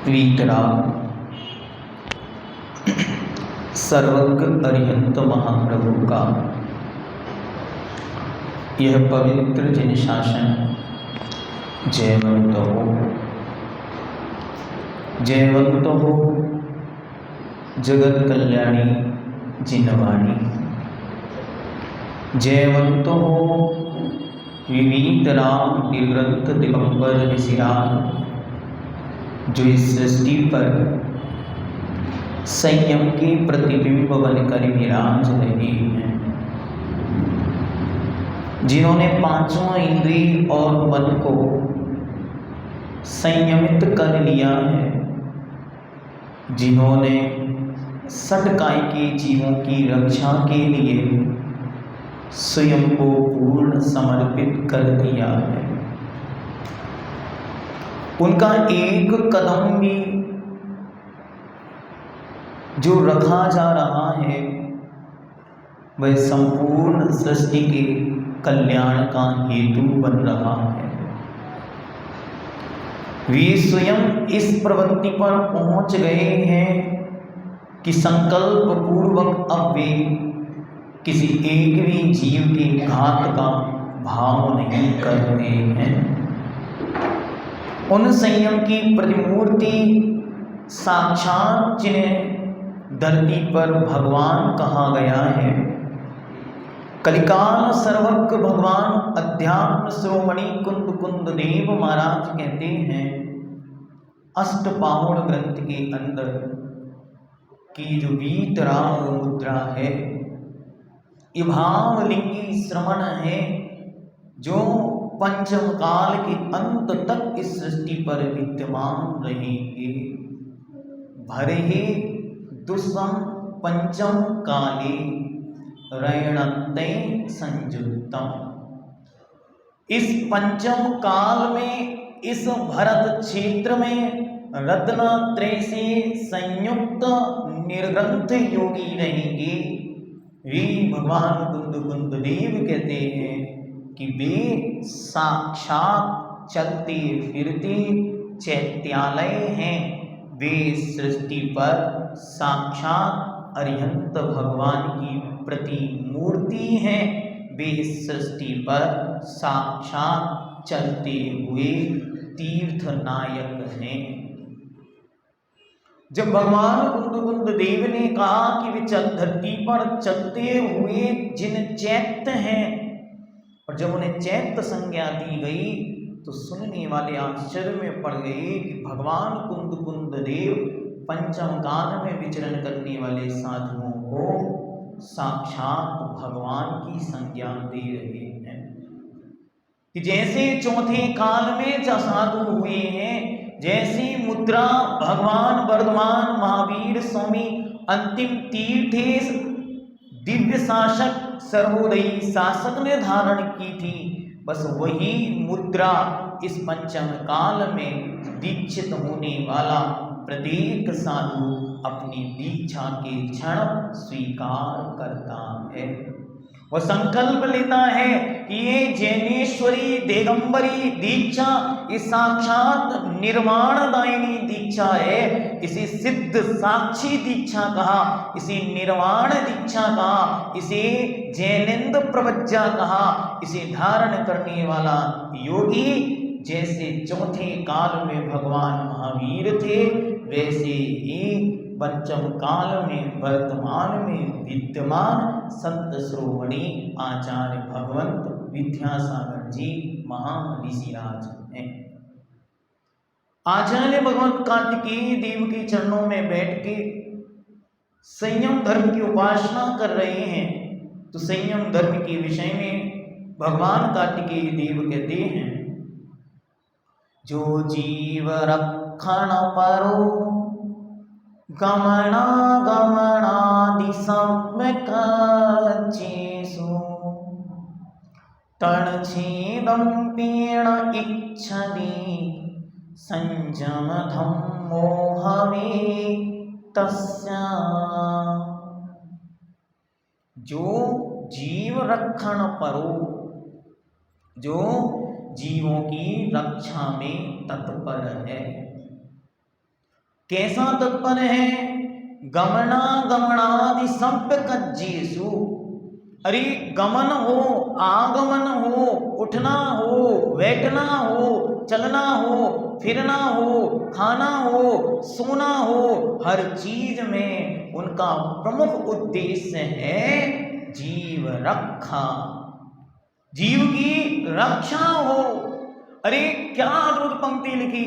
वीतराग सर्वज्ञ अरिहंत महाप्रभु का यह पवित्र जिन शासन जयवंत हो जगत कल्याणी जिनवाणी। जयवंत हो विवीत राम दिग्रंथ दिगंबर ऋषिराज, जो इस सृष्टि पर संयम के प्रतिबिंब बनकर विराज रहे हैं, जिन्होंने पांचों इंद्रिय और मन को संयमित कर लिया है, जिन्होंने षटकाय के जीवों की रक्षा के लिए स्वयं को पूर्ण समर्पित कर दिया है। उनका एक कदम भी जो रखा जा रहा है वह संपूर्ण सृष्टि के कल्याण का हेतु बन रहा है। वे स्वयं इस प्रवृत्ति पर पहुंच गए हैं कि संकल्प पूर्वक अब वे किसी एक भी जीव के घात का भाव नहीं करते हैं। उन संयम की प्रतिमूर्ति साक्षात जिन्हें धरती पर भगवान कहा गया है, कलिकाल सर्वज्ञ भगवान अध्यात्म शिरोमणि कुंद कुंद देव महाराज कहते हैं, अष्टपाहुण ग्रंथ के अंदर की जो वीतराग मुद्रा है, ये भावलिंगी श्रवण है, जो पंचम काल के अंत तक इस सृष्टि पर विद्यमान रहेंगे। भरे दुष्म पंचम काले रैणते संयुक्तम। इस पंचम काल में इस भरत क्षेत्र में रत्नत्रय से संयुक्त निर्ग्रंथ योगी रहेंगे। वे भगवान कुंद कुंद देव कहते हैं कि वे साक्षात चलते फिरते चैत्यालय हैं। वे सृष्टि पर साक्षात अरिहंत भगवान की प्रतिमूर्ति हैं। वे सृष्टि पर साक्षात चलते हुए तीर्थ नायक हैं। जब भगवान कुंद कुंद देव ने कहा कि वे धरती पर चलते हुए जिन चैत्य हैं, और जब उन्हें चैत्य संज्ञा दी गई तो सुनने वाले आश्चर्य में पड़ गए कि भगवान कुंद कुंद देव पंचम काल में विचरण करने वाले साधुओं को साक्षात भगवान की संज्ञा दे रहे हैं। कि जैसे चौथे काल में जो साधु हुए हैं, जैसी मुद्रा भगवान वर्धमान महावीर स्वामी अंतिम तीर्थेश दिव्य शासक सर्वोदयी शासक ने धारण की थी, बस वही मुद्रा इस पंचम काल में दीक्षित होने वाला प्रत्येक साधु अपनी दीक्षा के क्षण स्वीकार करता है। वह संकल्प लेता है कि ये जैनेश्वरी दिगंबरी दीक्षा इस साक्षात निर्वाणदायिनी दीक्षा है। इसे सिद्ध साक्षी दीक्षा कहा, इसे निर्वाण दीक्षा कहा, इसे जैनेन्द्र प्रवज्जा कहा। इसे धारण करने वाला योगी जैसे चौथे काल में भगवान महावीर थे, वैसे ही पंचम काल में वर्तमान में विद्यमान संत श्रोमणी आचार्य भगवंत विद्यासागर जी महान ऋषिराज हैं। आचार्य भगवंत कार्तिकेय देव के चरणों में बैठ के संयम धर्म की उपासना कर रहे हैं। तो संयम धर्म के विषय में भगवान कार्तिकेय देव कहते हैं, जो जीव रक्षण परो गमना गमनादि सम्यक् चेषु तणच्छेदं पीण इच्छति संयम धम्मो हवे तस्य। जो जीव रक्षण परो, जो जीवों की रक्षा में तत्पर है, कैसा तत्पर है? गमना गमनादि सभ्य कज्जेसु। अरे गमन हो, आगमन हो, उठना हो, बैठना हो, चलना हो, फिरना हो, खाना हो, सोना हो, हर चीज में उनका प्रमुख उद्देश्य है जीव रक्षा, जीव की रक्षा हो। अरे क्या अद्भुत पंक्ति लिखी!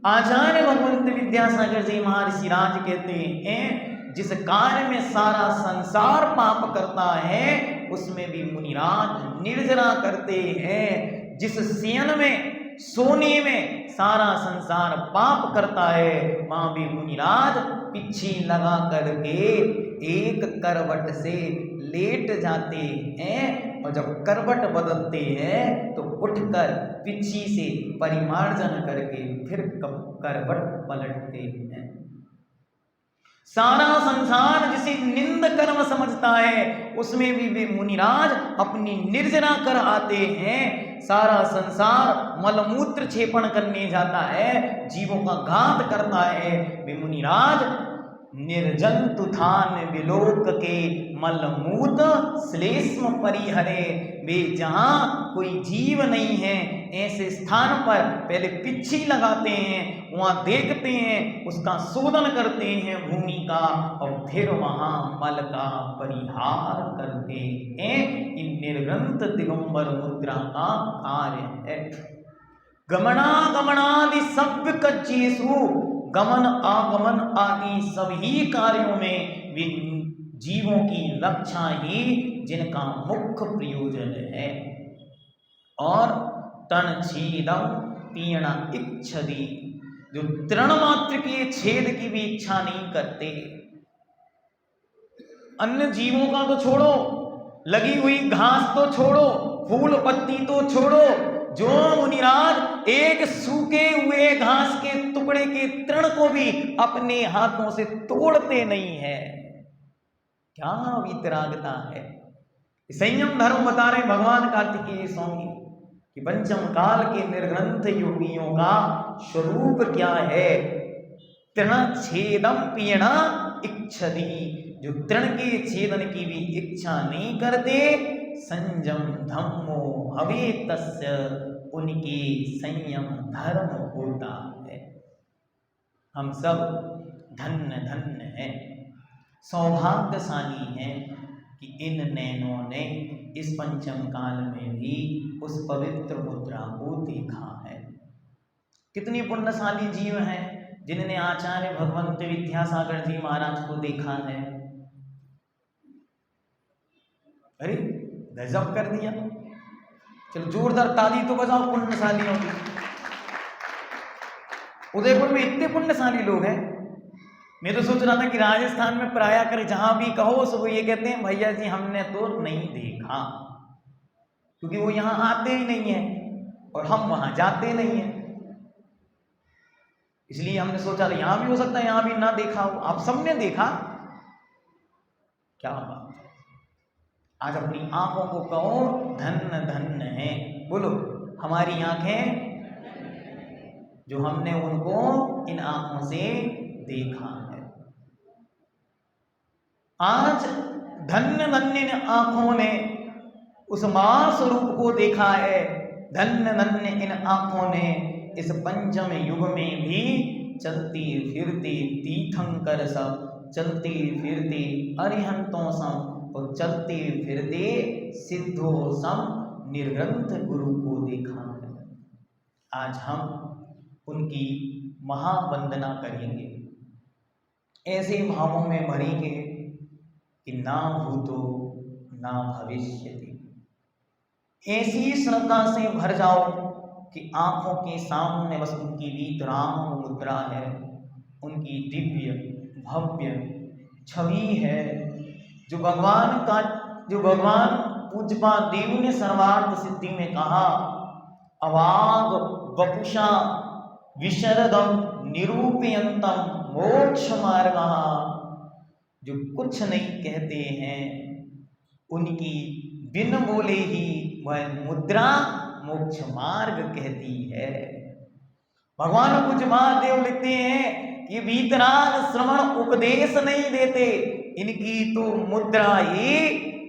आचार्य भगवंत विद्यासागर जी महर्षि राज कहते हैं, जिस कार्य में सारा संसार पाप करता है उसमें भी मुनिराज निर्जरा करते हैं। जिस सियन में, सोने में सारा संसार पाप करता है, वहां भी मुनिराज पिछी लगा करके एक करवट से लेट जाते हैं, और जब करवट बदलते हैं तो उठकर पिछी से परिमार्जन करके फिर करवट पलटते हैं। सारा संसार जिसे निंद कर्म समझता है उसमें भी वे मुनिराज अपनी निर्जरा कर आते हैं। सारा संसार मलमूत्र क्षेपण करने जाता है, जीवों का घात करता है, वे मुनिराज निर्जंतु थान विलोक के मलमूत श्लेष्म परिहरे। वे जहाँ कोई जीव नहीं है ऐसे स्थान पर पहले पिच्छी लगाते हैं, वहाँ देखते हैं, उसका शोधन करते हैं भूमि का, और फिर वहाँ मल का परिहार करते हैं। इन निर्ग्रंथ दिगंबर मुद्रा का कार्य है। गमना गमनादि सभ्य कज्जेसु। गमन आगमन आदि सभी कार्यों में वे जीवों की रक्षा ही जिनका मुख्य प्रयोजन है। और तन छेदम पीणा इच्छति, जो तृण मात्र के छेद की भी इच्छा नहीं करते। अन्य जीवों का तो छोड़ो, लगी हुई घास तो छोड़ो, फूल पत्ती तो छोड़ो, जो मुनिराज एक सूखे हुए घास के टुकड़े के तृण को भी अपने हाथों से तोड़ते नहीं है। क्या वितरागता है! संयम धर्म बता रहे भगवान कार्तिकेय स्वामी कि पंचम काल के निर्ग्रंथ योगियों का स्वरूप क्या है। तृण छेदम पीणा इच्छति, जो तृण के छेदन की भी इच्छा नहीं करते। संयम धम्मो हवे तस्य, उनके संयम धर्म होता है। हम सब धन्य धन्य हैं, सौभाग्यशाली हैं कि इन नैनों ने इस पंचम काल में भी उस पवित्र मुद्रा को देखा है। कितनी पुण्यशाली जीव हैं जिन्होंने आचार्य भगवंत विद्यासागर जी महाराज को देखा है। अरे गजब कर दिया! चलो जोरदार ताली तो बजाओ पुण्यशालियों की। उदयपुर में इतने पुण्यशाली लोग हैं। मैं तो सोच रहा था कि राजस्थान में प्राय कर जहां भी कहो सब ये कहते हैं भैया जी हमने तो नहीं देखा, क्योंकि वो यहां आते ही नहीं है और हम वहां जाते नहीं है। इसलिए हमने सोचा यहां भी हो सकता है, यहां भी ना देखा हो। आप सबने देखा, क्या बात है! आज अपनी आंखों को कहो धन्य धन्य है। बोलो, हमारी आंखें जो हमने उनको इन आंखों से देखा है। आज धन्य धन्य इन आंखों ने उस महास्वरूप को देखा है। धन्य धन्य इन आंखों ने इस पंचम युग में भी चलती फिरती तीर्थंकर सब, चलती फिरती अरिहंतों सम, और चलते फिरते सिद्धों सम निर्ग्रंथ गुरु को देखा है। आज हम उनकी महावंदना करेंगे, ऐसे भावों में भरेंगे कि ना भूतो ना भविष्यति। ऐसी श्रद्धा से भर जाओ कि आंखों के सामने बस उनकी वीतराग मुद्रा है, उनकी दिव्य भव्य छवि है। जो भगवान पूज्यपा देव ने सर्वार्थ सिद्धि में कहा, अवाग वपुषा विशरदम निरूपयंतम मोक्ष मार्गः, जो कुछ नहीं कहते हैं उनकी बिन बोले ही वह मुद्रा मोक्ष मार्ग कहती है। भगवान पूज्य महादेव लिखते हैं ये वीतराग श्रवण उपदेश नहीं देते, इनकी तो मुद्रा ही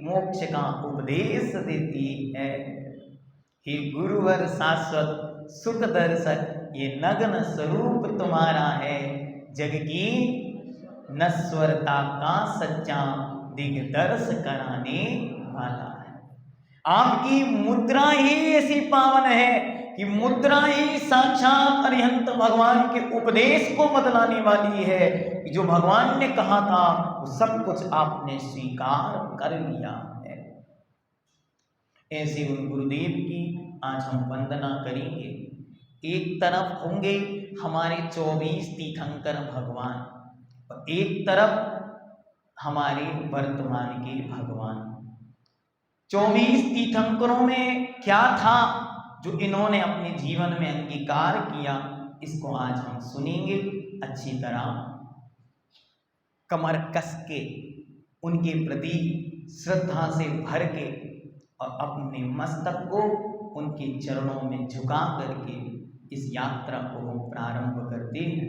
मोक्ष का उपदेश देती है। हे गुरुवर शाश्वत सुख दर्शक, ये नग्न स्वरूप तुम्हारा है, जग की नश्वरता का सच्चा दिग्दर्श कराने वाला है। आपकी मुद्रा ही ऐसी पावन है कि मुद्रा ही साक्षात अरिहंत भगवान के उपदेश को बतलाने वाली है। जो भगवान ने कहा था वो सब कुछ आपने स्वीकार कर लिया है। ऐसे उन गुरुदेव की आज हम वंदना करेंगे। एक तरफ होंगे हमारे 24 तीर्थंकर भगवान और एक तरफ हमारे वर्तमान के भगवान। 24 तीर्थंकरों में क्या था जो इन्होंने अपने जीवन में अंगीकार किया, इसको आज हम सुनेंगे अच्छी तरह। कमर कस के उनके प्रति श्रद्धा से भर के और अपने मस्तक को उनके चरणों में झुका करके इस यात्रा को हम प्रारंभ करते हैं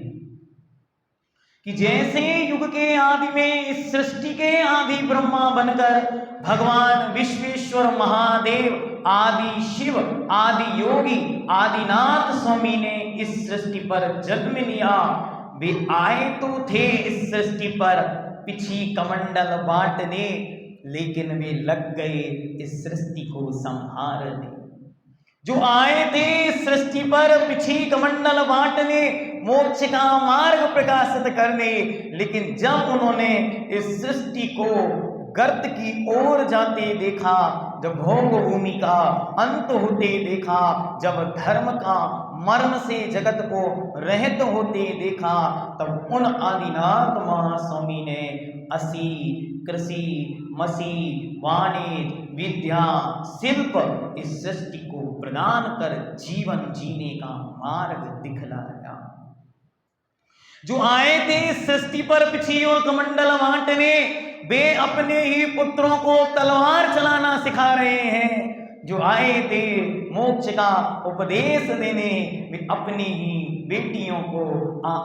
कि जैसे युग के आदि में इस सृष्टि के आदि ब्रह्मा बनकर भगवान विश्वेश्वर महादेव आदि शिव आदि योगी आदिनाथ स्वामी ने इस सृष्टि पर जन्म लिया। वे आए तो थे इस सृष्टि पर पिछी कमंडल बांटने, लेकिन वे लग गए इस सृष्टि को संहारने। जो आए थे इस सृष्टि पर पिछी कमंडल बांटने, मोक्ष का मार्ग प्रकाशित करने, लेकिन जब उन्होंने इस सृष्टि को गर्त की ओर जाते देखा, जब भोग भूमि का अंत होते देखा, जब धर्म का मर्म से जगत को रहित होते देखा, तब उन आदिनाथ महास्वामी ने असी कृषि मसी वाणिज्य विद्या शिल्प इस सृष्टि को प्रदान कर जीवन जीने का मार्ग दिखलाया। जो आए थे इस सृष्टि पर पिछी और कमंडल बांटने, वे अपने ही पुत्रों को तलवार चलाना सिखा रहे हैं। जो आए थे मोक्ष का उपदेश देने, वे अपनी ही बेटियों को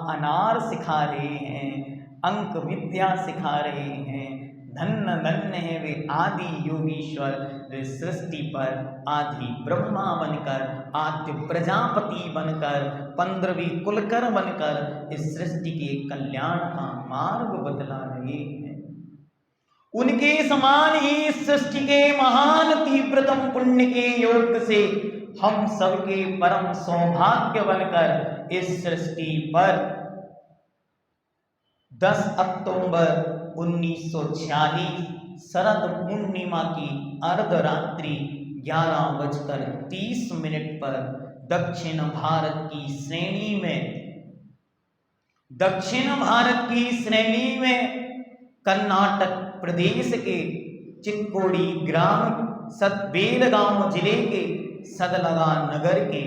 अनार सिखा रहे हैं, अंक विद्या सिखा रहे हैं। धन्य धन्य है वे आदि योगीश्वर, वे सृष्टि पर आदि ब्रह्मा बनकर, आद्य प्रजापति बनकर, 15वीं कुलकर बनकर इस सृष्टि के कल्याण का मार्ग बतला रहे हैं। उनके समान ही इस सृष्टि के महान तीव्रतम पुण्य के योग से हम सबके परम सौभाग्य बनकर इस सृष्टि पर 10 अक्टूबर 1946 शरद पूर्णिमा की अर्धरात्रि 11:30 पर दक्षिण भारत की श्रेणी में कर्नाटक प्रदेश के चिक्कोड़ी ग्राम बेलगांव जिले के सदलगा नगर के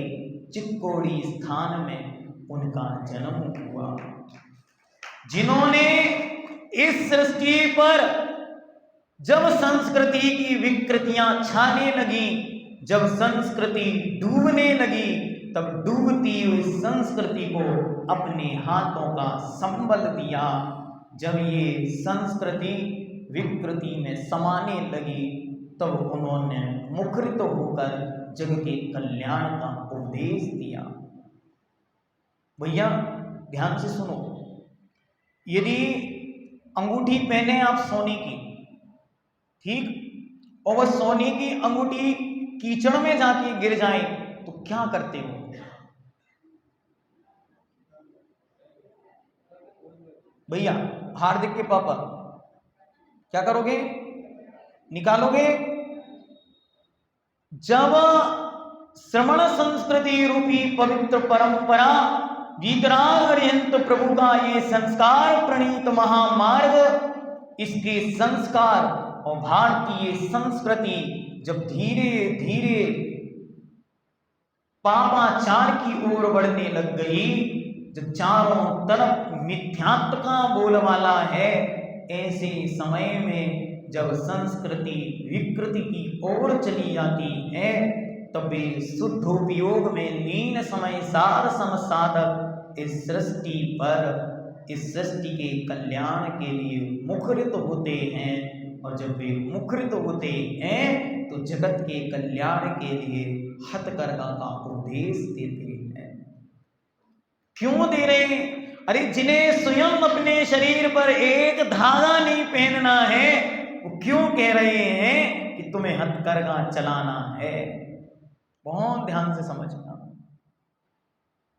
चिक्कोड़ी स्थान में उनका जन्म हुआ। जिन्होंने इस सृष्टि पर जब संस्कृति की विकृतियां छाने लगी, जब संस्कृति डूबने लगी, तब डूबती हुई संस्कृति को अपने हाथों का संबल दिया। जब ये संस्कृति विकृति में समाने लगी, तब उन्होंने मुखरित होकर जग के कल्याण का उपदेश दिया। भैया ध्यान से सुनो, यदि अंगूठी पहने आप सोने की, ठीक, और वह सोने की अंगूठी कीचड़ में जाके गिर जाए तो क्या करते हो? भैया हार्दिक के पापा क्या करोगे? निकालोगे। जब श्रमण संस्कृति रूपी पवित्र परंपरा वीतराग प्रभु का ये संस्कार प्रणीत महामार्ग, इसके संस्कार और भारतीय संस्कृति जब धीरे धीरे पापाचार की ओर बढ़ने लग गई, जब चारों तरफ मिथ्यात्व का बोलबाला है, ऐसे समय में जब संस्कृति विकृति की ओर चली जाती है, तब वे शुद्ध उपयोग में लीन समय सार समसाधक इस सृष्टि पर इस सृष्टि के कल्याण के लिए मुखरित होते हैं, और जब वे मुखरित होते हैं तो जगत के कल्याण के लिए हथकरघा का उपदेश देते हैं। क्यों दे रहे हैं? अरे जिन्हें स्वयं अपने शरीर पर एक धागा नहीं पहनना है, वो क्यों कह रहे हैं कि तुम्हें हथकरघा चलाना है? बहुत ध्यान से समझना,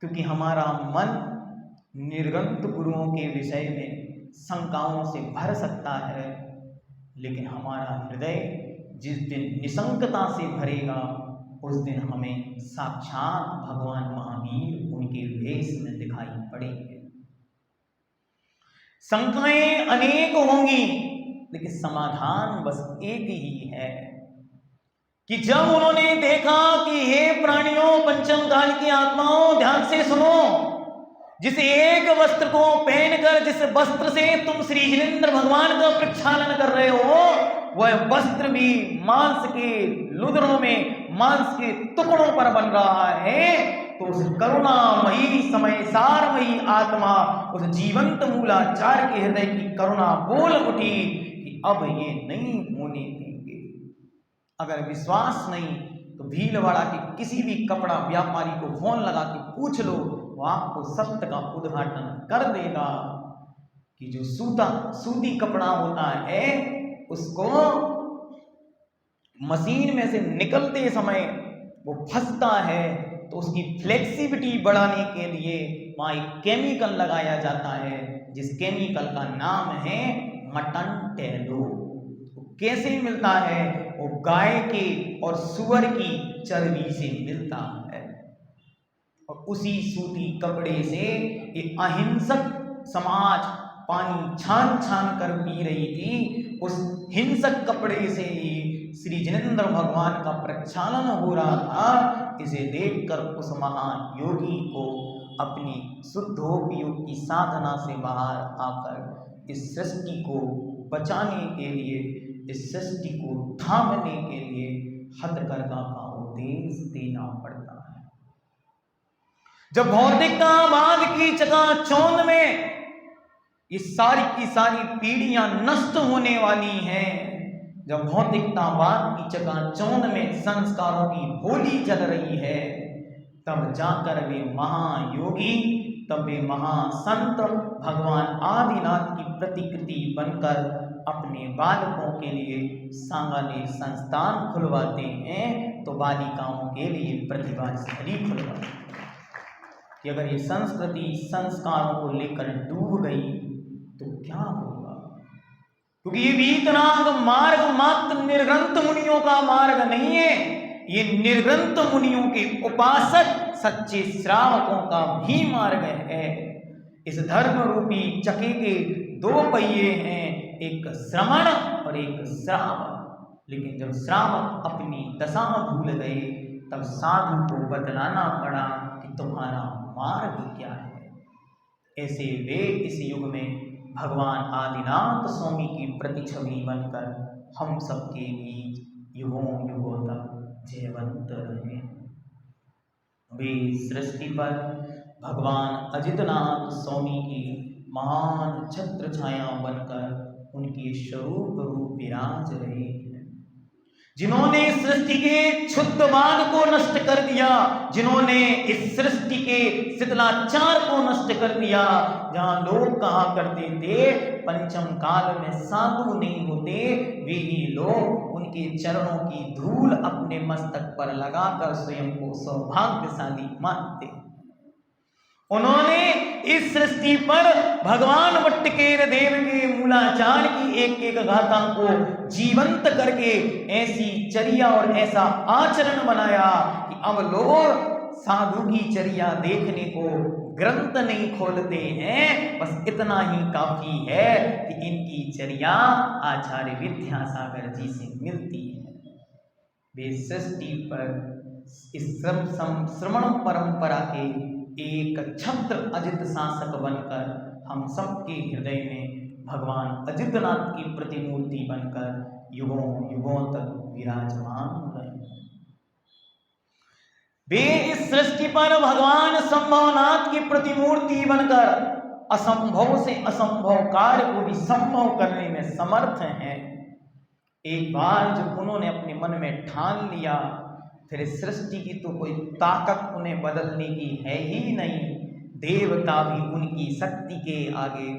क्योंकि हमारा मन निर्गंत गुरुओं के विषय में शंकाओं से भर सकता है, लेकिन हमारा हृदय जिस दिन निशंकता से भरेगा उस दिन हमें साक्षात भगवान महावीर उनके वेश में दिखाई पड़ेंगे। शंकाएं अनेक होंगी, लेकिन समाधान बस एक ही है कि जब उन्होंने देखा कि हे प्राणियों, पंचम काल की आत्माओं, ध्यान से सुनो, जिस एक वस्त्र को पहनकर, जिस वस्त्र से तुम श्री जिनेंद्र भगवान का प्रक्षालन कर रहे हो, वह वस्त्र भी मांस के लुदरों में, मांस के टुकड़ों पर बन रहा है, तो उस करुणामयी समयसारमयी आत्मा, उस जीवंत मूलाचार के हृदय की करुणा बोल उठी कि अब ये नहीं होने देंगे। अगर विश्वास नहीं तो भीलवाड़ा के किसी भी कपड़ा व्यापारी को फोन लगा के पूछ लो, वो आपको सत्य का उद्घाटन कर देगा कि जो सूती कपड़ा होता है उसको मशीन में से निकलते समय वो फंसता है, तो उसकी फ्लेक्सिबिलिटी बढ़ाने के लिए वहाँ एक केमिकल लगाया जाता है, जिस केमिकल का नाम है मटन टेलो। कैसे मिलता है? वो गाय के और सुअर की चर्बी से मिलता है, और उसी सूती कपड़े से एक अहिंसक समाज पानी छान छान कर पी रही थी। उस हिंसक कपड़े से ही श्री जिनेंद्र भगवान का प्रक्षालन हो रहा था। इसे देखकर उस महान योगी को अपनी शुद्धोपयोग की साधना से बाहर आकर इस सृष्टि को बचाने के लिए, इस सृष्टि को थामने के लिए हथकरघा का उपदेश देना पड़ता है। जब भौतिकतावाद की चकाचौंध में ये सारी की सारी पीढ़ियां नष्ट होने वाली हैं, जब भौतिकतावाद की चकाचौंध में संस्कारों की होली जल रही है, तब जाकर वे महायोगी, तब वे महासंत भगवान आदिनाथ की प्रतिकृति बनकर अपने बालकों के लिए सांगानेर संस्थान खुलवाते हैं, तो बालिकाओं के लिए प्रतिभा स्थली खुलवाते हैं। कि अगर ये संस्कृति संस्कारों को लेकर डूब गई तो क्या होगा? क्योंकि ये वीतराग मार्ग मात्र निर्ग्रंथ मुनियों का मार्ग नहीं है, ये निर्ग्रंथ मुनियों के उपासक सच्चे श्रावकों का भी मार्ग है। इस धर्म रूपी चक्के के दो पहिए हैं, एक श्रवण और एक श्रावक। लेकिन जब श्रावक अपनी दशा भूल गए, तब साधु को बतलाना पड़ा कि तुम्हारा मार्ग क्या है। ऐसे वे इस युग में भगवान आदिनाथ स्वामी की प्रतिछवि बनकर हम सबके बीच युगों युगों तक जयवंत रहे। वे सृष्टि पर भगवान अजितनाथ स्वामी की महान छत्र छाया बनकर उनके स्वरूप रूप विराज रहे हैं, जिन्होंने सृष्टि के क्षुद्रवाद को नष्ट कर दिया, जिन्होंने इस सृष्टि के शिथिलाचार को नष्ट कर दिया। जहां लोग कहा करते थे पंचम काल में साधु नहीं होते, वे ही लोग उनके चरणों की धूल अपने मस्तक पर लगाकर स्वयं को सौभाग्यशाली मानते। उन्होंने इस सृष्टि पर भगवान वट्टकेर देव के मूलाचार की एक एक गाथा को जीवंत करके ऐसी चर्या और ऐसा आचरण बनाया कि अब लोग साधु की चर्या देखने को ग्रंथ नहीं खोलते हैं, बस इतना ही काफी है कि इनकी चर्या आचार्य विद्यासागर जी से मिलती है। वे सृष्टि पर इस श्रवण परंपरा के एक छत्र अजित शासक बनकर हम सबके हृदय में भगवान अजितनाथ की प्रतिमूर्ति बनकर युगों युगों तक विराजमान रहे। वे इस सृष्टि पर भगवान संभवनाथ की प्रतिमूर्ति बनकर असंभव से असंभव कार्य को भी संभव करने में समर्थ हैं। एक बार जब उन्होंने अपने मन में ठान लिया, फिर सृष्टि की तो कोई ताकत उन्हें बदलने की है ही नहीं। देवता भी उनकी शक्ति के आगे,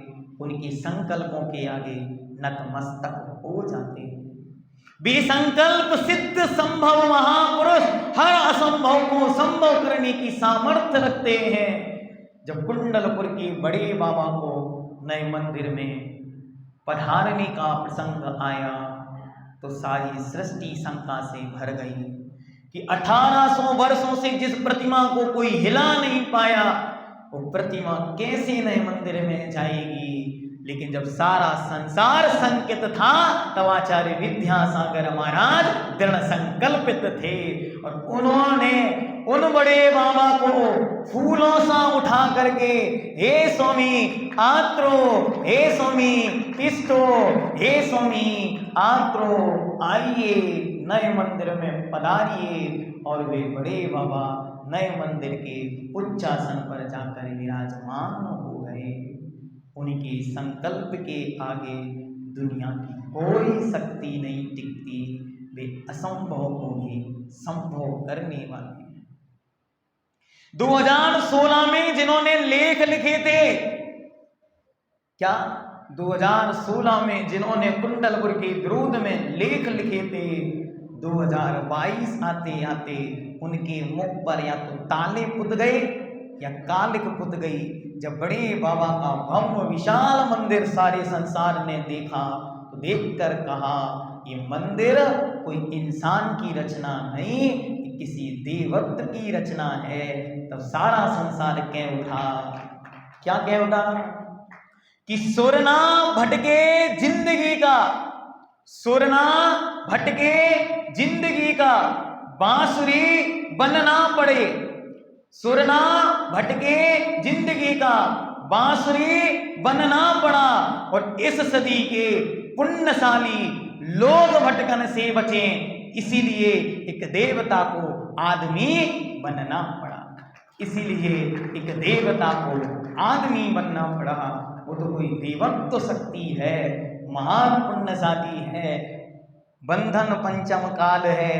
उनके संकल्पों के आगे नतमस्तक हो जाते हैं। बेसंकल्प सिद्ध संभव महापुरुष हर असंभव को संभव करने की सामर्थ्य रखते हैं। जब कुंडलपुर के बड़े बाबा को नए मंदिर में पधारने का प्रसंग आया तो सारी सृष्टि शंका से भर गई कि 1800 वर्षों से जिस प्रतिमा को कोई हिला नहीं पाया, वो प्रतिमा कैसे नए मंदिर में जाएगी। लेकिन जब सारा संसार संकित था तब आचार्य विद्यासागर महाराज दृढ़ संकल्पित थे और उन्होंने उन बड़े बाबा को फूलों सा उठा करके, हे स्वामी आत्रो, हे स्वामी तिष्ठो, हे स्वामी आत्रो, आइए नए मंदिर में पधारिए। और वे बड़े बाबा नए मंदिर के उच्चासन पर जाकर विराजमान हो गए। उनके संकल्प के आगे दुनिया की कोई शक्ति नहीं टिकती। वे असंभव को भी संभव करने वाले हैं। 2016 में जिन्होंने लेख लिखे थे, क्या 2016 में जिन्होंने कुंडलपुर के विरोध में लेख लिखे थे, 2022 आते आते उनके मुख पर या तो ताले पुत गए या कालिक पुत गई। जब बड़े बाबा का भव्य विशाल मंदिर सारे संसार ने देखा तो देखकर कहा, ये मंदिर कोई इंसान की रचना नहीं, किसी देवत्व की रचना है। तब सारा संसार कह उठा, क्या कह उठा कि सुरना भटके जिंदगी का, सुरना भटके जिंदगी का, बांसुरी बनना पड़े। सुरना भटके जिंदगी का, बांसुरी बनना पड़ा। और इस सदी के पुण्यशाली लोग भटकन से बचें, इसीलिए एक देवता को आदमी बनना पड़ा। इसीलिए एक देवता को आदमी बनना पड़ा। वो तो कोई देवत्व शक्ति है, महान पुण्यशाली है। बंधन पंचम काल है,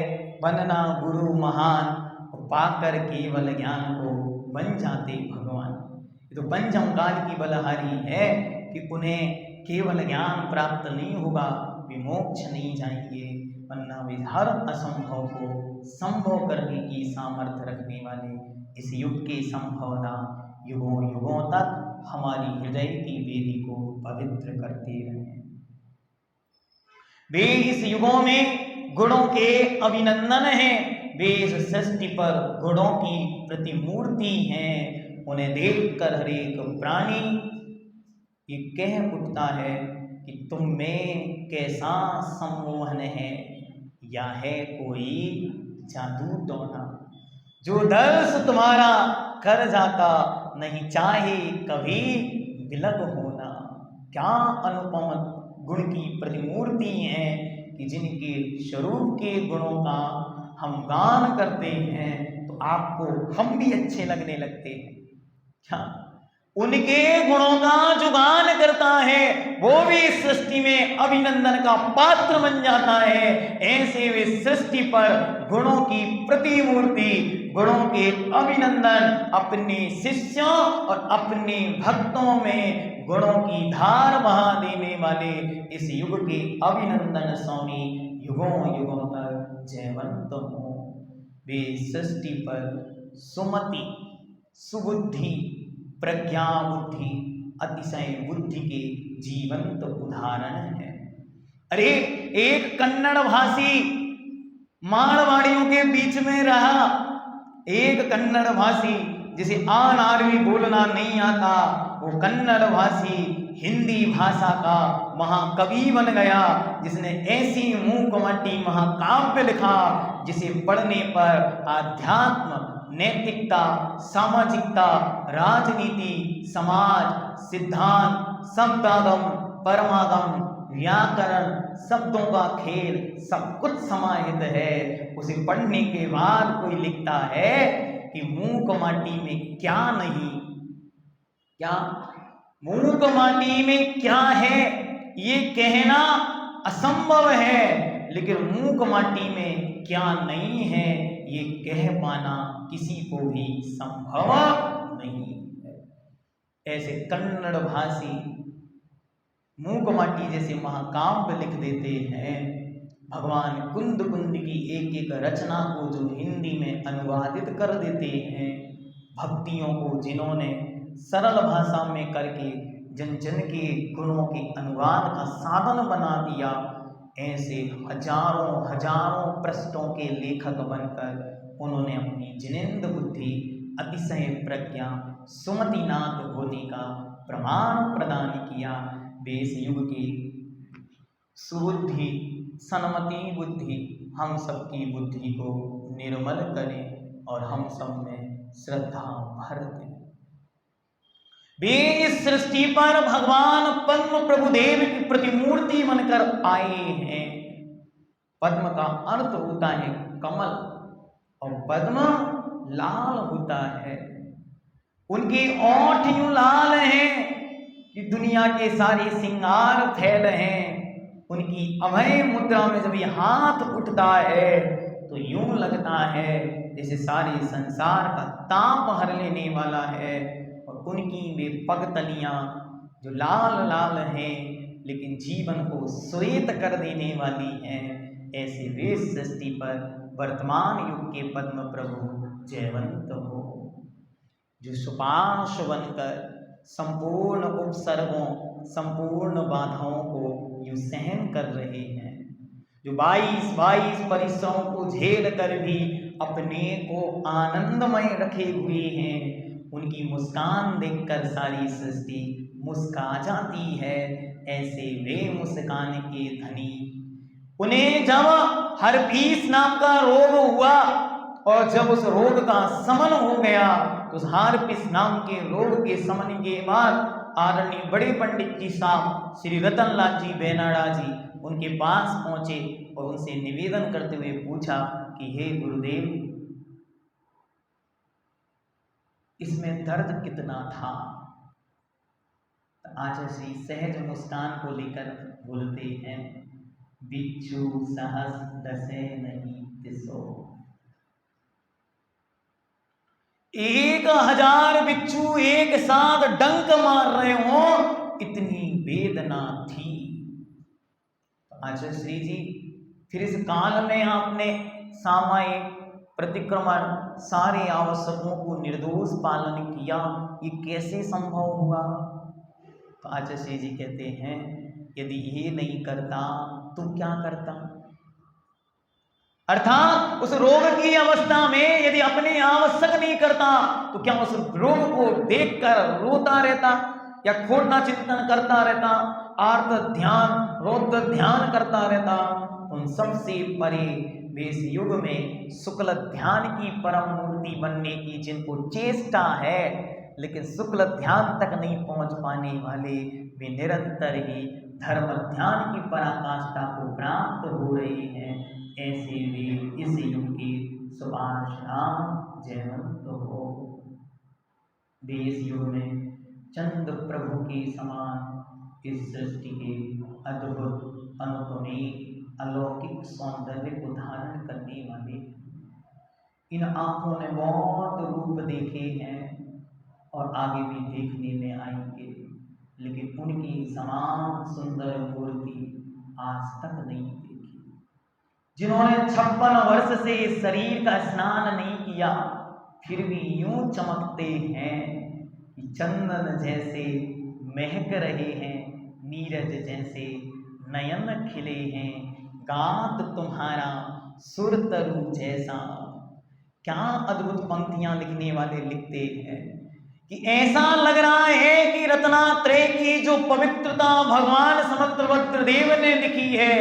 बनना गुरु महान, पाकर केवल ज्ञान को बन जाते भगवान। ये तो पंचम काल की बलहारी है कि उन्हें केवल ज्ञान प्राप्त नहीं होगा, वे मोक्ष नहीं जाएंगे, वरना वे हर असंभव को संभव करने की सामर्थ्य रखने वाले इस युग के संभावना युगों युगों तक हमारी हृदय की वेदी को पवित्र करते रहे। वे इस युगों में गुणों के अभिनंदन हैं। वे इस सृष्टि पर गुणों की प्रतिमूर्ति हैं। उन्हें देखकर हर एक प्राणी ये कह उठता है कि तुम में कैसा सम्मोहन है, या है कोई जादू टोना, जो दर्श तुम्हारा कर जाता, नहीं चाहे कभी विलग होना। क्या अनुपम गुण की प्रतिमूर्ति है कि जिनके स्वरूप के गुणों का हम गान करते हैं तो आपको हम भी अच्छे लगने लगते हैं। क्या उनके गुणों का जो गान करता है वो भी इस सृष्टि में अभिनंदन का पात्र बन जाता है। ऐसे वे सृष्टि पर गुणों की प्रतिमूर्ति, गुणों के अभिनंदन अपने शिष्यों और अपने भक्तों में गुणों की धार बहा देने वाले इस युग के अभिनंदन स्वामी युगों युगों तक जयवंत हो। वे सृष्टि पर सुमति, सुबुद्धि, प्रज्ञा बुद्धि, अतिशय बुद्धि के जीवंत उदाहरण है। अरे एक कन्नड़ भाषी मारवाड़ियों के बीच में रहा, एक कन्नड़ भाषी जिसे आन आरवी बोलना नहीं आता, वो कन्नड़ भाषी हिंदी भाषा का महाकवि बन गया, जिसने ऐसी मूकमटी महाकाव्य लिखा जिसे पढ़ने पर आध्यात्म, नैतिकता, सामाजिकता, राजनीति, समाज, सिद्धांत, शब्दागम, परमागम, व्याकरण, शब्दों का खेल सब कुछ समाहित है। उसे पढ़ने के बाद कोई लिखता है कि मूक माटी में क्या नहीं, क्या मूक माटी में क्या है ये कहना असंभव है, लेकिन मूक माटी में क्या नहीं है ये कह पाना किसी को भी संभव नहीं है। ऐसे कन्नड़ भाषी मूक माटी जैसे महाकाव्य लिख देते हैं। भगवान कुंद कुंद की एक एक रचना को जो हिंदी में अनुवादित कर देते हैं, भक्तियों को जिन्होंने सरल भाषा में करके जन जन के गुणों के अनुवाद का साधन बना दिया, ऐसे हजारों हजारों पृष्ठों के लेखक बनकर उन्होंने अपनी जिनेंद्र बुद्धि, अतिशय प्रज्ञा, सुमतिनाथ होने का प्रमाण प्रदान किया। वे इस युग की सुबुद्धि सन्मति बुद्धि हम सबकी बुद्धि को निर्मल करें और हम सब में श्रद्धा भर दें। वे इस सृष्टि पर भगवान पद्म प्रभुदेव की प्रतिमूर्ति बनकर आए हैं। पद्म का अर्थ होता है कमल और पद्म लाल होता है। उनके ओठ यूं लाल हैं कि दुनिया के सारे श्रृंगार फैल हैं। उनकी अभय मुद्रा में जब ये हाथ उठता है तो यूं लगता है जैसे सारे संसार का ताप हर लेने वाला है। और उनकी वे पगतलियां जो लाल लाल हैं लेकिन जीवन को श्वेत कर देने वाली हैं, ऐसे वे सृष्टि पर वर्तमान युग के पद्म प्रभु जयवंत हो, जो सुपार्श बनकर संपूर्ण उपसर्गों, संपूर्ण बाधाओं को यूं सहन कर रहे हैं, जो 22 परिश्रमों को झेल कर भी अपने को आनंदमय रखे हुए हैं। उनकी मुस्कान देखकर सारी सृष्टि मुस्का जाती है। ऐसे वे मुस्कान के धनी। उन्हें जब हर्पीस नाम का रोग हुआ और जब उस रोग का शमन हो गया तो उस हर्पीस नाम के रोग के शमन के बाद आदरणीय बड़े पंडित जी साहब श्री रतनलाल जी बेनाड़ा जी उनके पास पहुंचे और उनसे निवेदन करते हुए पूछा कि हे गुरुदेव, इसमें दर्द कितना था? आचार्य श्री सहज मुस्कान को लेकर बोलते हैं, बिच्छू सहस दसे नहीं तिसो। 1000 बिच्छू एक साथ डंक मार रहे हो, इतनी वेदना थी। आचार्य श्री जी फिर इस काल में आपने सामायिक प्रतिक्रमण सारे आवश्यकों को निर्दोष पालन किया, ये कैसे संभव हुआ? तो आचार्य श्री जी कहते हैं, यदि ये नहीं करता तो क्या करता? अर्थात उस रोग की अवस्था में यदि अपने आवश्यक नहीं करता तो क्या उस रोग को देखकर रोता रहता या खोटना चिंतन करता रहता, आर्त ध्यान रौद्र ध्यान करता रहता? उन सबसे परे वे इस युग में शुक्ल ध्यान की परम मूर्ति बनने की जिनको चेष्टा है, लेकिन शुक्ल ध्यान तक नहीं पहुंच पाने वाले वे निरंतर ही धर्म ध्यान की पराकाष्ठा को प्राप्त हो रहे हैं। ऐसे वे इस युग के सुभाष राम जयवंत हो। वे इस युग में चंद्र प्रभु के समान इस सृष्टि के अद्भुत अनुपमेय अलौकिक सौंदर्य को धारण करने वाले। इन आंखों ने बहुत रूप देखे हैं और आगे भी देखने में आएंगे, लेकिन उनकी समान सुंदर मूर्ति आज तक नहीं देखी। जिन्होंने 56 वर्ष से शरीर का स्नान नहीं किया फिर भी यूं चमकते हैं कि चंदन जैसे महक रहे हैं, नीरज जैसे नयन खिले हैं, गात तुम्हारा सुर तरु जैसा। क्या अद्भुत पंक्तियां लिखने वाले लिखते हैं कि ऐसा लग रहा है कि रत्नात्रय की जो पवित्रता भगवान समग्र रुद्रदेव ने लिखी है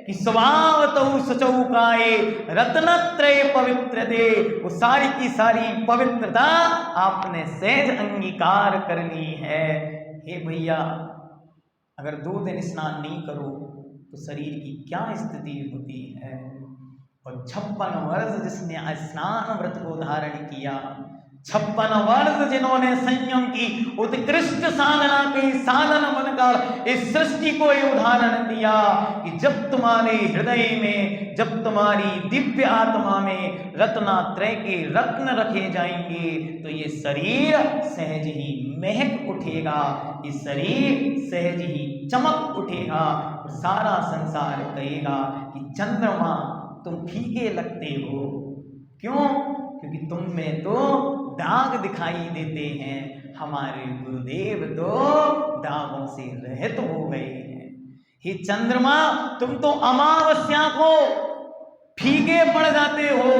कि स्वभाव तऊ सचौकाए रत्नत्रय पवित्र दे, वो सारी की सारी पवित्रता आपने सहज अंगीकार कर ली है। हे भैया, अगर 2 दिन स्नान नहीं करो तो शरीर की क्या स्थिति होती है। और 56 वर्ष जिसने स्नान व्रत को धारण किया, 56 वर्ष जिन्होंने संयम की उत्कृष्ट साधना के साधन बनकर इस सृष्टि को ये उदाहरण दिया कि जब तुम्हारे हृदय में, जब तुम्हारी दिव्य आत्मा में रत्नात्रय के रत्न रखे जाएंगे तो ये शरीर सहज ही महक उठेगा, ये शरीर सहज ही चमक उठेगा और सारा संसार कहेगा कि चंद्रमा तुम फीके लगते हो। क्यों? क्योंकि तुम में तो दाग दिखाई देते हैं, हमारे गुरुदेव तो दागों से रहित हो गए हैं। हे चंद्रमा, तुम तो अमावस्या को फीके पड़ जाते हो,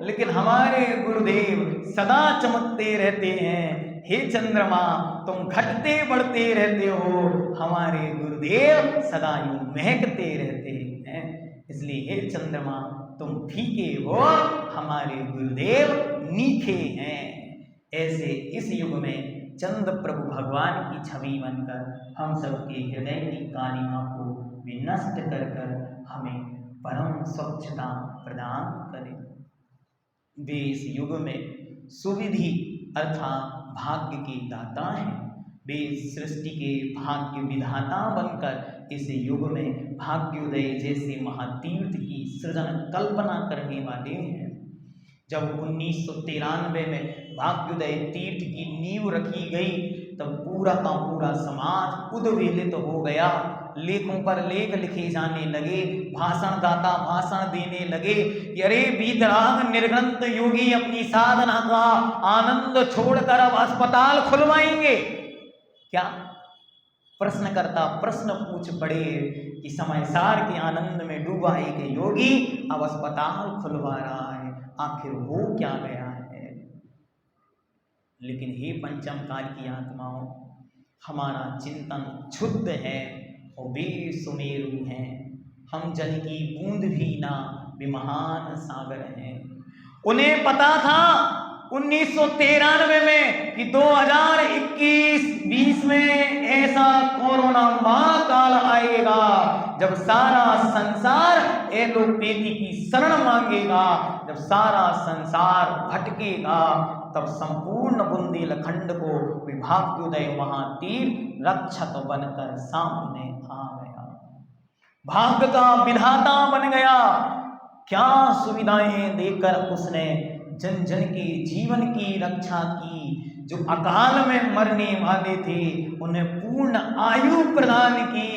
लेकिन हमारे गुरुदेव सदा चमकते रहते हैं। हे चंद्रमा, तुम घटते बढ़ते रहते हो, हमारे गुरुदेव सदा यूं महकते रहते हैं। इसलिए हे चंद्रमा, तुम फीके हो, हमारे गुरुदेव नीखे हैं। ऐसे इस युग में चंद्र प्रभु भगवान की छवि बनकर हम सबके हृदय की कालिमा को विनष्ट कर कर हमें परम स्वच्छता प्रदान करें। वे इस युग में सुविधि अर्थात भाग्य के दाता हैं। वे सृष्टि के भाग्य विधाता बनकर इस युग में भाग्योदय जैसे महातीर्थ की सृजन कल्पना करने वाले हैं। जब 1993 में भाग्योदय तीर्थ की नींव रखी गई तब पूरा का पूरा समाज उद्वेलित हो गया। लेखों पर लेख लिखे जाने लगे, भाषणदाता भाषण देने लगे कि अरे वीतराग निर्ग्रंथ योगी अपनी साधना का आनंद छोड़कर अब अस्पताल खुलवाएंगे क्या? प्रश्नकर्ता प्रश्न पूछ पड़े कि समय सार के आनंद में डूबा एक योगी अब अस्पताल खुलवा रहा है, आखिर हो क्या गया है? लेकिन हे पंचम काल की आत्माओं, हमारा चिंतन क्षुद्ध है और बेसुमेरु है। हम जल की बूंद भी ना, वे महान सागर हैं। उन्हें पता था 1993 में कि 2021-20 में ऐसा कोरोना महाकाल आएगा जब सारा संसार एलोपैथी की शरण मांगेगा, जब सारा संसार भटकेगा, तब संपूर्ण बुंदेलखंड को विभाग्योदय महातीर्थ रक्षक बनकर सामने आ गया, भाग्य का विधाता बन गया। क्या सुविधाएं देकर उसने जन जन के जीवन की रक्षा की। जो अकाल में मरने वाले थे उन्हें पूर्ण आयु प्रदान की।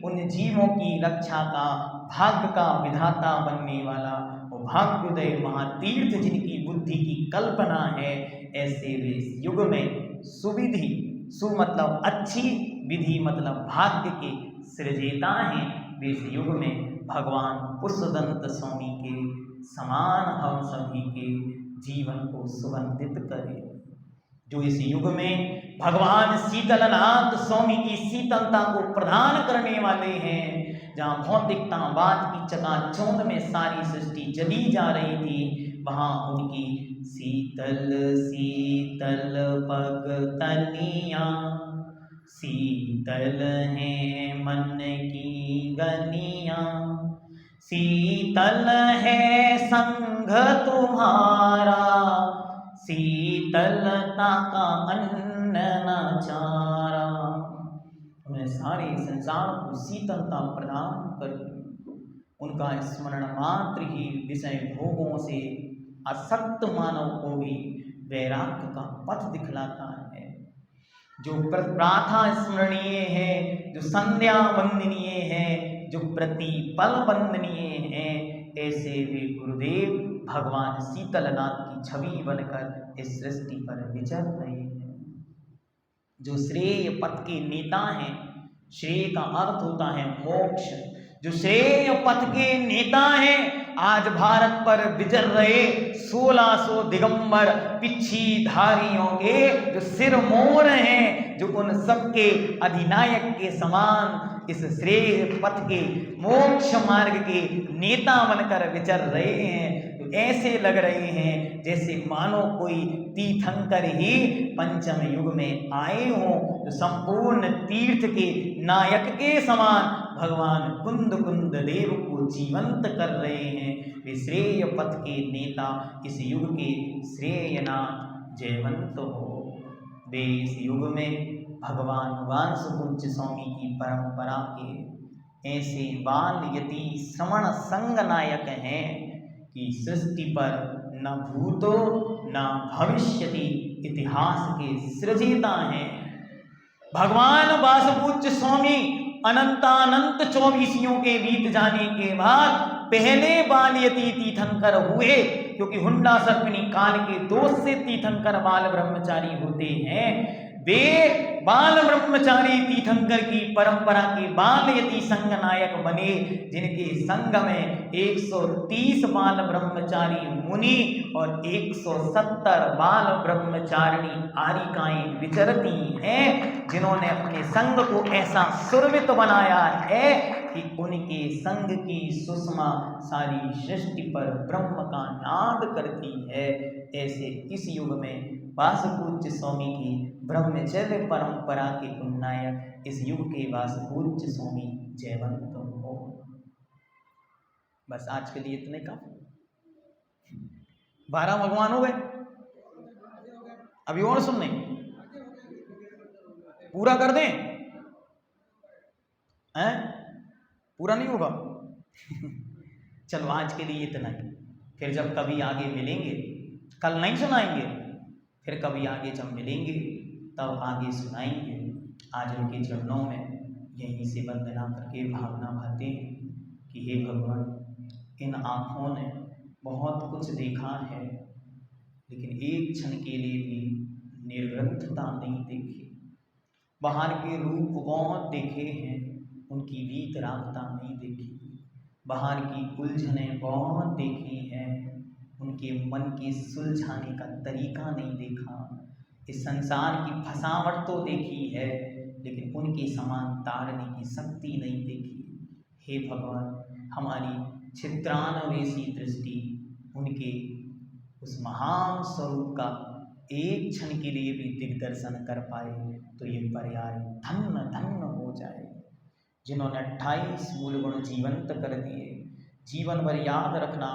उन जीवों की रक्षा का भाग्य का विधाता बनने वाला वो भाग्योदय महातीर्थ जिनकी बुद्धि की कल्पना है, ऐसे वे इस युग में सुविधि, सु मतलब अच्छी, विधि मतलब भाग्य के सृजेता हैं। वे इस युग में भगवान पुष्पदंत स्वामी के समान हम सभी के जीवन को सुगंधित करें। जो इस युग में भगवान शीतलनाथ स्वामी की शीतलता को प्रदान करने वाले हैं। जहाँ भौतिकतावाद की चकाचौंध में सारी सृष्टि जली जा रही थी, वहाँ उनकी शीतल शीतल पग तनिया, शीतल है मन की गनिया, शीतल है संग तुम्हारा, शीतलता का अन्न न चारा। उन्हें सारे संसार को शीतलता प्रदान कर उनका स्मरण मात्र ही विषय भोगों से असक्त मानव को भी वैराग्य का पथ दिखलाता है। जो प्रातः स्मरणीय है, जो संध्या वंदनीय है, जो प्रतिपल वंदनीय है, ऐसे वे गुरुदेव भगवान शीतलनाथ की छवि बनकर इस सृष्टि पर विचर रहे हैं। जो श्रेय पथ के नेता हैं, श्रेय का अर्थ होता है मोक्ष। जो श्रेय पथ के नेता हैं, आज भारत पर विचर रहे 1600 दिगंबर पिच्छीधारियों के जो सिर मोर हैं, जो उन सबके अधिनायक के समान इस श्रेय पथ के मोक्ष मार्ग के नेता बनकर विचर रहे हैं। तो ऐसे लग रहे हैं जैसे मानो कोई तीर्थंकर ही पंचम युग में आए हों, जो संपूर्ण तीर्थ के नायक के समान भगवान कुंद कुंद देव को जीवंत कर रहे हैं। वे श्रेय पथ के नेता, इस युग के श्रेयनाथ जयवंत हो। वे इस युग में भगवान वांसुकुंज स्वामी की परंपरा के ऐसे बाल यति श्रवण संग नायक हैं कि सृष्टि पर न भूतो न भविष्यति इतिहास के सृजिता हैं। भगवान वासुपूज्य स्वामी अनंतानंत 24 के बीत जाने के बाद पहले बाल यति तीर्थंकर हुए, क्योंकि हुंडा सर्पिणी काल के दोष से तीर्थंकर बाल ब्रह्मचारी होते हैं। वे बाल ब्रह्मचारी तीर्थंकर की परंपरा के बाल यति संघ नायक बने, जिनके संघ में 130 बाल ब्रह्मचारी मुनि और 170 बाल ब्रह्मचारिणी आरिकाएं विचरती हैं, जिन्होंने अपने संघ को ऐसा सुरभित बनाया है कि उनके संघ की सुषमा सारी सृष्टि पर ब्रह्म का नाद करती है। ऐसे इस युग में वासुपूज्य स्वामी की ब्रह्मचर्य परंपरा के उन्नायक इस युग के वासुपूज्य स्वामी जयवंत हो। बस आज के लिए इतने का 12 भगवान हो गए। अभी और सुनने पूरा कर दें हैं? पूरा नहीं होगा चलो आज के लिए इतना ही। फिर जब कभी आगे मिलेंगे, कल नहीं सुनाएंगे, फिर कभी आगे जब मिलेंगे तब आगे सुनाएंगे। आज उनके चरणों में यहीं से वंदना करके भावना भाते हैं कि हे भगवान, इन आँखों ने बहुत कुछ देखा है, लेकिन एक क्षण के लिए भी निर्ग्रंथता नहीं देखी। बाहर के रूप बहुत देखे हैं, उनकी वीतरागता नहीं देखी। बाहर की उलझनें बहुत देखी हैं, उनके मन के सुलझाने का तरीका नहीं देखा। इस संसार की फसावट तो देखी है, लेकिन उनके समान तारने की शक्ति नहीं देखी। हे भगवान, हमारी छिद्रान्वेषी दृष्टि उनके उस महान स्वरूप का एक क्षण के लिए भी दिग्दर्शन कर पाए तो ये पर्याय धन्य धन्य हो जाए। जिन्होंने 28 मूल गुण जीवंत कर दिए। जीवन भर याद रखना,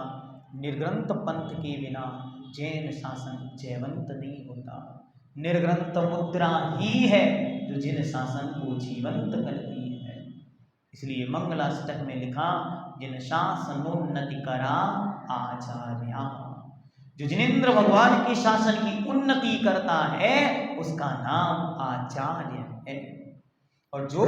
निर्ग्रंथ पंथ के बिना जैन शासन जयवंत नहीं होता। निर्ग्रंथ मुद्रा ही है जो जिन शासन को जीवंत करती है। इसलिए मंगलाष्टक में लिखा, जिन शासनोन्नति करा आचार्या। जो जिनेंद्र भगवान के शासन की उन्नति करता है उसका नाम आचार्य है। और जो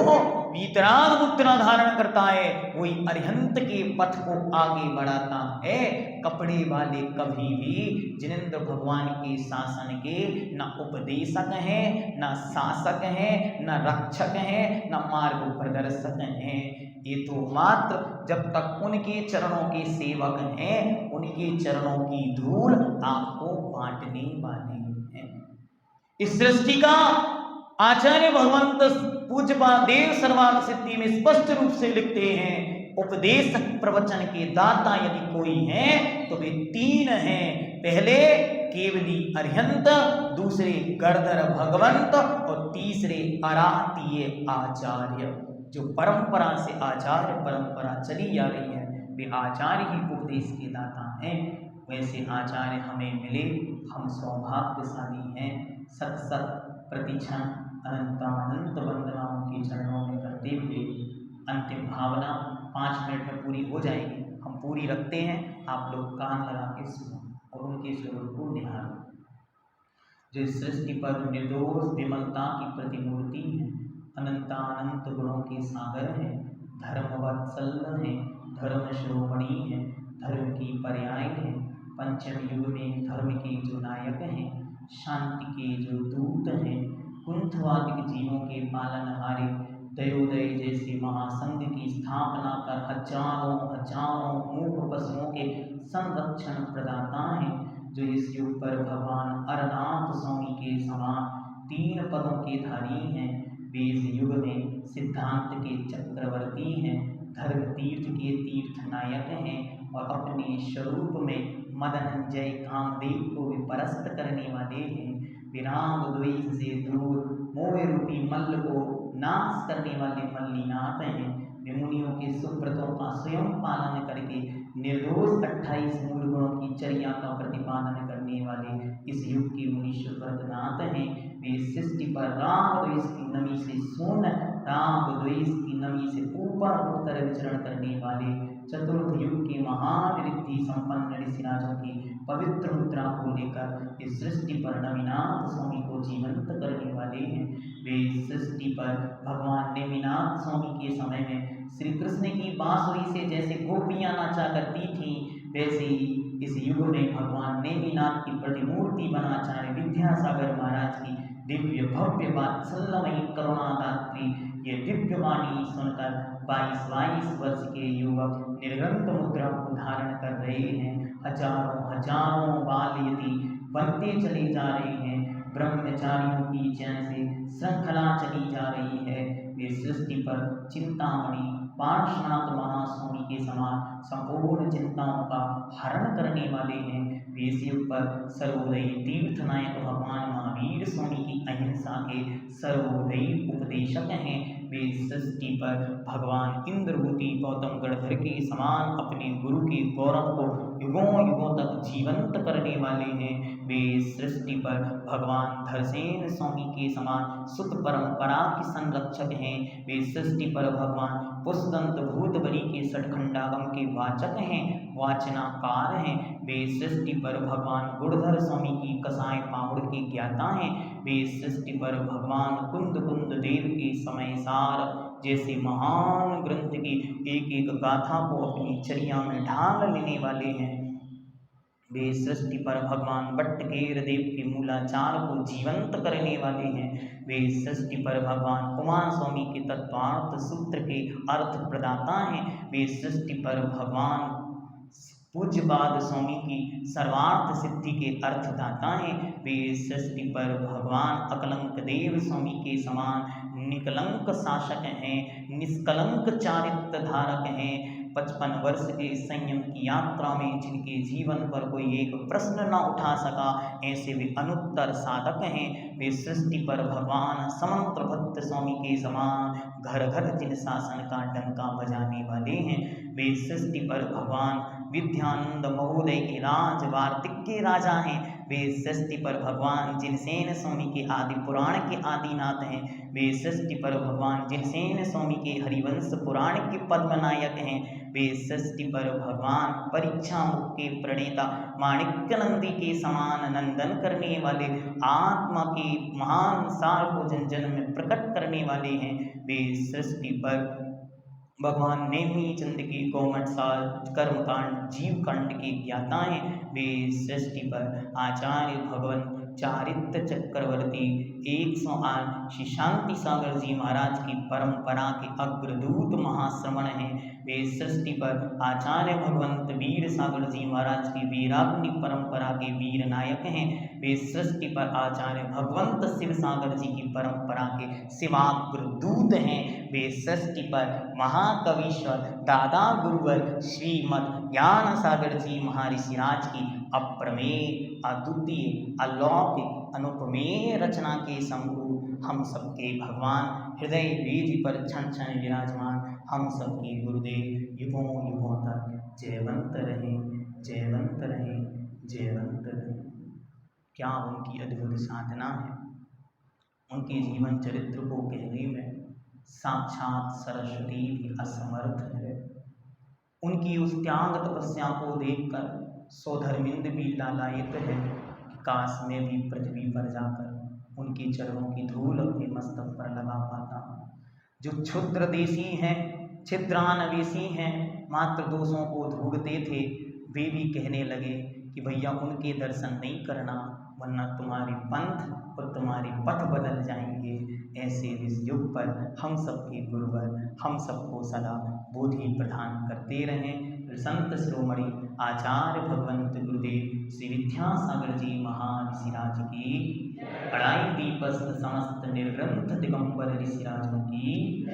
वीतराग मुद्रा धारण करता है वही अरिहंत के पथ को आगे बढ़ाता है। कपड़े वाले कभी भी जिनेंद्र भगवान के शासन के न उपदेशक हैं, न शासक हैं, न रक्षक हैं, न मार्ग प्रदर्शक हैं। ये तो मात्र जब तक उनके चरणों के सेवक हैं, उनके चरणों की धूल आपको बांटने वाले हैं। इस सृष्टि का आचार्य भगवंत पूज्यपाद देव सर्वार्थ सिद्धि में स्पष्ट रूप से लिखते हैं, उपदेश प्रवचन के दाता यदि कोई है तो वे 3 हैं। पहले केवली अरिहंत, दूसरे गर्दर भगवंत और तीसरे अरातीय आचार्य। जो परंपरा से आचार्य परंपरा चली आ रही है वे आचार्य ही उपदेश के दाता हैं। वैसे आचार्य हमें मिले, हम सौभाग्यशाली हैं। सत सत प्रतिक्षण अनंतानंत वंदनाओं के चरणों में करते हुए अंतिम भावना 5 मिनट में पूरी हो जाएगी। हम पूरी रखते हैं, आप लोग कान लगा के सुनो और उनके स्वरूप को निहारो। जो सृष्टि पर निर्दोष विमलता की प्रतिमूर्ति है, अनंतानंत गुणों के सागर हैं, धर्म वत्सल हैं, धर्म शिरोमणि हैं, धर्म की पर्याय हैं, पंचम युग में धर्म के जो नायक हैं, शांति के जो दूत हैं, कुंठवादिक जीवों के पालनहारे, दयोदय जैसे महासंघ की स्थापना कर हजारों हजारों मूक पशुओं के संरक्षण प्रदाता हैं। जो इस युग पर भगवान अरनाथ स्वामी के समान 3 पदों के धारी हैं। वे इस युग में सिद्धांत के चक्रवर्ती हैं, धर्म तीर्थ के तीर्थ नायक हैं और अपने स्वरूप में मदनंजय कामदेव को भी परास्त करने वाले हैं। विराम द्वेष से दूर मोह रूपी मल्ल को नाश करने वाले मल्लीनाथ हैं। विमुनियों के सुब्रतों का स्वयं पालन करके निर्दोष 28 मूल गुणों की चर्या का प्रतिपादन करने करने वाले इस युग के मुनीश्वर भरतनाथ हैं। वे सृष्टि पर राग द्वेष की नमी से शून्य, राग द्वेष की नमी से ऊपर उठकर विचरण करने वाले चतुर्थ युग के महान रिद्धि संपन्न ऋषिराजों की पवित्र मुद्रा को लेकर इस सृष्टि पर नेमिनाथ स्वामी को जीवंत करने वाले हैं। वे सृष्टि पर भगवान नेमिनाथ स्वामी के समय में श्री कृष्ण की बांसुरी से जैसे गोपियां नाचा करती थीं, वैसे ही इस युग में भगवान नेमिनाथ की प्रतिमूर्ति बनाचार्य विद्यासागर महाराज की दिव्य भव्य वात्सल्यमयी करुणादात्री ये दिव्य वाणी सुनकर 22 वर्ष के युवक निर्ग्रंथ मुद्रा को धारण कर रहे हैं। हजारों हजारों बाल यदि बनते चले जा रहे हैं। ब्रह्मचारियों की जैसे श्रृंखला चली जा रही है। वे सृष्टि पर चिंतामणि पार्श्वनाथ महास्वामी के समान संपूर्ण चिंताओं का हरण करने वाले हैं। वे शिव पर सर्वोदयी तीर्थ नायक भगवान महावीर स्वामी की अहिंसा के सर्वोदयी उपदेशक हैं। वे सृष्टि पर भगवान इंद्रभूति गौतम गणधर के समान अपने गुरु के गौरव को युगों युगों तक जीवंत करने वाले हैं। वे सृष्टि पर भगवान धरसेन स्वामी के समान सुत परंपरा के संरक्षक हैं। वे सृष्टि पर भगवान पुष्पदंत भूत बलि के षटखंडागम के वाचक हैं, वाचनाकार हैं। वे सृष्टि पर भगवान गुणधर स्वामी की कसाय पाहुड़ के ज्ञाता हैं। वे सृष्टि पर भगवान कुंद कुंद देव के समय सार जैसे महान ग्रंथ की एक एक गाथा को अपनी चर्या में ढाल लेने वाले हैं। वे सृष्टि पर भगवान बट्टकेर देव के मूलाचार को जीवंत करने वाले हैं। वे सृष्टि पर भगवान कुमार स्वामी के तत्वार्थ सूत्र के अर्थ प्रदाता हैं। वे सृष्टि पर भगवान पूज्यपाद स्वामी की सर्वार्थ सिद्धि के अर्थदाता हैं। वे सृष्टि पर भगवान अकलंक देव स्वामी के समान निकलंक शासक हैं, निष्कलंक चारित्र धारक हैं। 55 वर्ष के संयम की यात्रा में जिनके जीवन पर कोई एक प्रश्न न उठा सका, ऐसे वे अनुत्तर साधक हैं। वे सृष्टि पर भगवान समंत्र भक्त स्वामी के समान घर घर जिन शासन का डंका बजाने वाले हैं। वे सृष्टि पर भगवान विद्यानंद महोदय के राज वार्तिक के राजा हैं। वे सृष्टि पर भगवान जिनसेन स्वामी के आदि पुराण के आदिनाथ हैं। वे सृष्टि पर भगवान जिनसेन स्वामी के हरिवंश पुराण के पद्मनायक हैं। वे सृष्टि पर भगवान परीक्षा मुख के प्रणेता माणिक्य नंदी के समान नंदन करने वाले आत्मा के महान सार को जन जन में प्रकट करने वाले हैं। वे सृष्टि पर भगवान नेमी चंद की गौमठ साल कर्मकांड जीव कांड के ज्ञाता हैं। वे सृष्टि पर आचार्य भगवान चारित्र चक्रवर्ती 108 श्री शांति सागर जी महाराज की परंपरा के अग्रदूत महाश्रमण हैं। वे सृष्टि पर आचार्य भगवंत वीर सागर जी महाराज की वीराग्नि परंपरा के वीर नायक हैं। वे सृष्टि पर आचार्य भगवंत शिव सागर जी की परंपरा के शिवाग्रदूत हैं। वे सृष्टि पर महाकवीश्वर दादा गुरुवर श्रीमद ज्ञान सागर जी महर्षिराज की अप्रमेय अद्वितीय अलौकिक अनुपमेय रचना के समूह हम सबके भगवान हृदय वेदी पर क्षण क्षण विराजमान हम सबके गुरुदेव युगों युगों तक जयवंत रहें, जयवंत रहें, जयवंत रहें। क्या उनकी अद्भुत साधना है। उनके जीवन चरित्र को कहने में साक्षात सरस्वती भी असमर्थ है। उनकी उस त्याग तपस्या को देखकर सौधर्मिंद भी लालायित है कि काश में भी पृथ्वी पर जाकर उनके चरणों की धूल अपने मस्तक पर लगा पाता। जो क्षुद्र देशी हैं, छिद्रानवेशी हैं, मात्र दोषों को ढूंढते थे, वे भी कहने लगे कि भैया उनके दर्शन नहीं करना, वरना तुम्हारे पंथ और तुम्हारे पथ बदल जाएंगे। ऐसे इस युग पर हम सबके गुरुवर हम सबको सदा बोधि प्रदान करते रहें। संत शिरोमणि आचार्य भगवंत गुरुदेव श्री विद्यासागर जी महाऋषिराज की, अड़ाई दीपस्थ समस्त निर्ग्रंथ दिगंबर ऋषिराजों की।